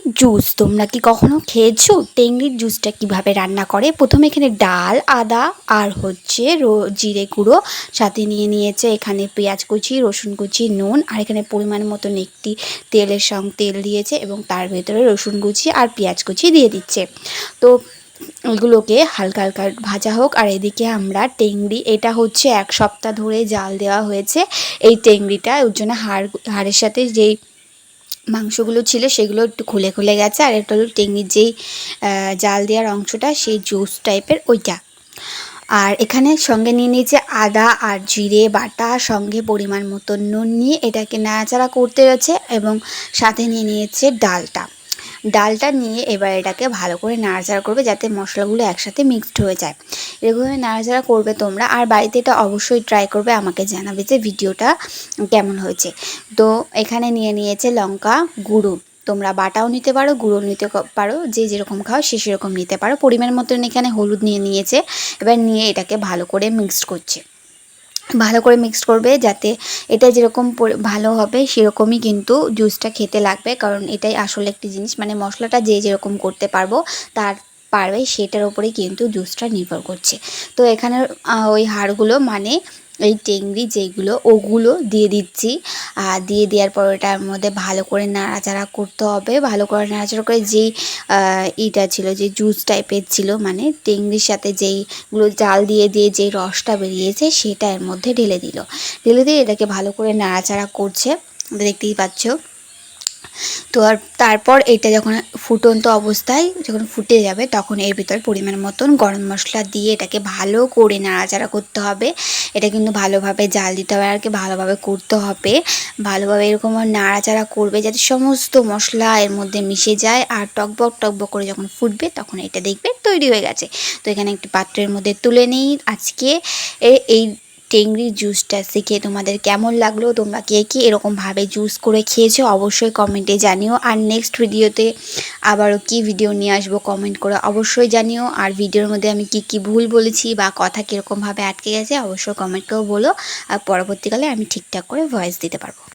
Juice তোমরা কি কখনো খেয়েছো? টেংরির জুসটা কিভাবে রান্না করে? প্রথমে এখানে ডাল, আদা আর হচ্ছে জিরে গুঁড়ো, সাথে নিয়ে নিয়েছে এখানে পেঁয়াজ কুচি, রসুন কুচি, নুন, আর এখানে পরিমাণ মতন একটি তেলের সঙ্গে তেল দিয়েছে এবং তার ভেতরে রসুন কুচি আর পেঁয়াজ কুচি দিয়ে দিচ্ছে। তো এগুলোকে হালকা হালকা ভাজা হোক। আর এদিকে আমরা টেংরি, এটা হচ্ছে 1 সপ্তাহ ধরে জাল দেওয়া হয়েছে এই টেংরিটা, ওর জন্য হাড়ের সাথে যেই মাংসগুলো ছিল সেগুলো একটু খুলে খুলে গেছে। আর এটা হলো টেংরির যেই জাল দেওয়ার অংশটা, সেই জুস টাইপের ওইটা। আর এখানে সঙ্গে নিয়ে নিয়েছে আদা আর জিরে বাটা, সঙ্গে পরিমাণ মতো নুন নিয়ে এটাকে নাড়াচাড়া করতে হচ্ছে, এবং সাথে নিয়ে নিয়েছে ডালটা নিয়ে এবার এটাকে ভালো করে নাড়াচাড়া করবে যাতে মশলাগুলো একসাথে মিক্সড হয়ে যায়। এরকমভাবে নাড়াচাড়া করবে তোমরা, আর বাড়িতে এটা অবশ্যই ট্রাই করবে, আমাকে জানাবে যে ভিডিওটা কেমন হয়েছে। তো এখানে নিয়ে নিয়েছে লঙ্কা গুঁড়ো, তোমরা বাটাও নিতে পারো, গুঁড়ো নিতে পারো, যে যেরকম খাও সে সেরকম নিতে পারো। পরিমাণ মতন এখানে হলুদ নিয়ে নিয়েছে। এবার নিয়ে এটাকে ভালো করে মিক্সড করছে, ভালো করে মিক্সড করবে যাতে এটা যেরকম ভালো হবে সেরকমই কিন্তু জুসটা খেতে লাগবে, কারণ এটাই আসলে একটি জিনিস, মানে মশলাটা যে যেরকম করতে পারবে সেটার উপরেই কিন্তু জুসটা নির্ভর করছে। তো এখানে ওই হাড়গুলো, মানে এই টেংরি যেগুলো, ওগুলো দিয়ে দিচ্ছি। আর দিয়ে দেওয়ার পর এটার মধ্যে ভালো করে নাড়াচাড়া করতে হবে। ভালো করে নাড়াচাড়া করে যেই ইটা ছিল, যে জুস টাইপের ছিল, মানে টেংরির সাথে যেইগুলো জাল দিয়ে দিয়ে যেই রসটা বেরিয়েছে সেটা এর মধ্যে ঢেলে দিয়ে এটাকে ভালো করে নাড়াচাড়া করছে, দেখতেই পাচ্ছ। তো আর তারপর এটা যখন ফুটন্ত অবস্থায় যখন ফুটে যাবে তখন এর ভিতর পরিমাণ মতন গরম মশলা দিয়ে এটাকে ভালো করে নাড়াচাড়া করতে হবে। এটা কিন্তু ভালোভাবে জাল দিতে হবে আর কি, ভালোভাবে করতে হবে, ভালোভাবে এরকম নাড়াচাড়া করবে যাতে সমস্ত মশলা এর মধ্যে মিশে যায়। আর টকবক করে যখন ফুটবে তখন এটা দেখবে তৈরি হয়ে গেছে। তো এখানে একটি পাত্রের মধ্যে তুলে নিই আজকে এই টেংরির জুসটা শিখে তোমাদের কেমন লাগলো, তোমরা কে কে এরকমভাবে জুস করে খেয়েছো অবশ্যই কমেন্টে জানিও। আর নেক্সট ভিডিওতে আবারও কি ভিডিও নিয়ে আসবো কমেন্ট করে অবশ্যই জানিও। আর ভিডিওর মধ্যে আমি কি ভুল বলেছি বা কথা কীরকমভাবে আটকে গেছে অবশ্যই কমেন্ট করেও বলো, আর পরবর্তীকালে আমি ঠিকঠাক করে ভয়েস দিতে পারবো।